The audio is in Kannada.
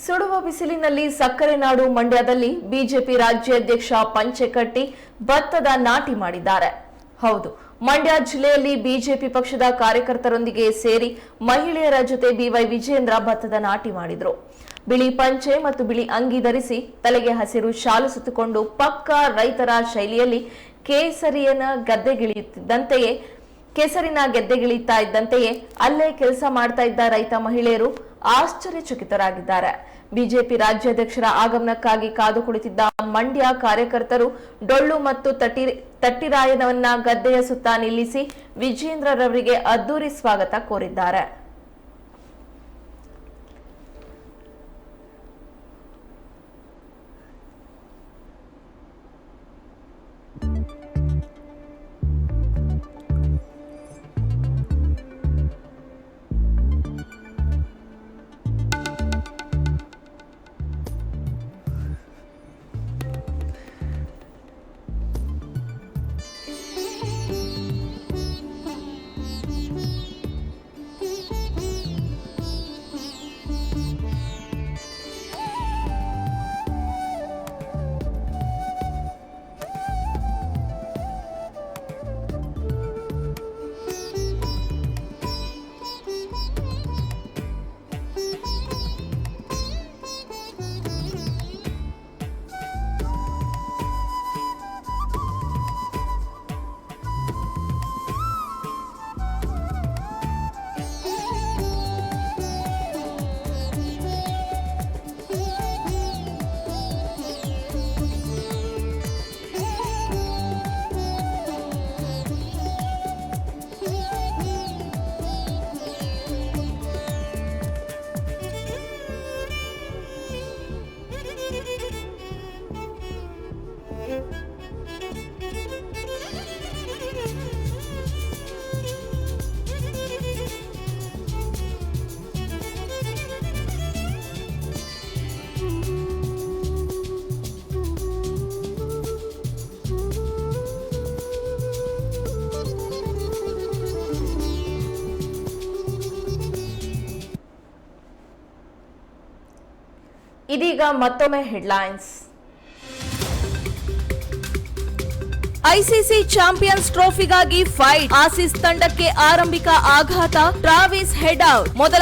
ಸುಡುವ ಬಿಸಿಲಿನಲ್ಲಿ ಸಕ್ಕರೆ ನಾಡು ಮಂಡ್ಯದಲ್ಲಿ ಬಿಜೆಪಿ ರಾಜ್ಯಾಧ್ಯಕ್ಷ ಪಂಚೆಕಟ್ಟಿ ಭತ್ತದ ನಾಟಿ ಮಾಡಿದ್ದಾರೆ. ಹೌದು, ಮಂಡ್ಯ ಜಿಲ್ಲೆಯಲ್ಲಿ ಬಿಜೆಪಿ ಪಕ್ಷದ ಕಾರ್ಯಕರ್ತರೊಂದಿಗೆ ಸೇರಿ ಮಹಿಳೆಯರ ಜೊತೆ ಬಿವೈ ವಿಜೇಂದ್ರ ಭತ್ತದ ನಾಟಿ ಮಾಡಿದ್ರು. ಬಿಳಿ ಪಂಚೆ ಮತ್ತು ಬಿಳಿ ಅಂಗಿ ಧರಿಸಿ ತಲೆಗೆ ಹಸಿರು ಶಾಲು ಸುತ್ತಕೊಂಡು ಪಕ್ಕಾ ರೈತರ ಶೈಲಿಯಲ್ಲಿ ಕೇಸರಿನ ಗೆದ್ದೆಗಿಳಿತಾ ಇದ್ದಂತೆಯೇ ಅಲ್ಲೇ ಕೆಲಸ ಮಾಡ್ತಾ ಇದ್ದ ರೈತ ಮಹಿಳೆಯರು ಆಶ್ಚರ್ಯಚಕಿತರಾಗಿದ್ದಾರೆ. ಬಿಜೆಪಿ ರಾಜ್ಯಾಧ್ಯಕ್ಷರ ಆಗಮನಕ್ಕಾಗಿ ಕಾದು ಕುಳಿತಿದ್ದ ಮಂಡ್ಯ ಕಾರ್ಯಕರ್ತರು ಡೊಳ್ಳು ಮತ್ತು ತಟ್ಟಿರಾಯನವನ್ನ ಗದ್ದೆಯ ಸುತ್ತ ನಿಲ್ಲಿಸಿ ವಿಜೇಂದ್ರರವರಿಗೆ ಅದ್ದೂರಿ ಸ್ವಾಗತ ಕೋರಿದ್ದಾರೆ. ಇದೀಗ ಮತ್ತೊಮ್ಮೆ ಹೆಡ್ಲೈನ್ಸ್. ಐಸಿಸಿ ಚಾಂಪಿಯನ್ಸ್ ಟ್ರೋಫಿಗಾಗಿ ಫೈಟ್, ಆಸೀಸ್ ತಂಡಕ್ಕೆ ಆರಂಭಿಕ ಆಘಾತ, ಟ್ರಾವಿಸ್ ಹೆಡ್ ಔಟ್. ಮೊದಲ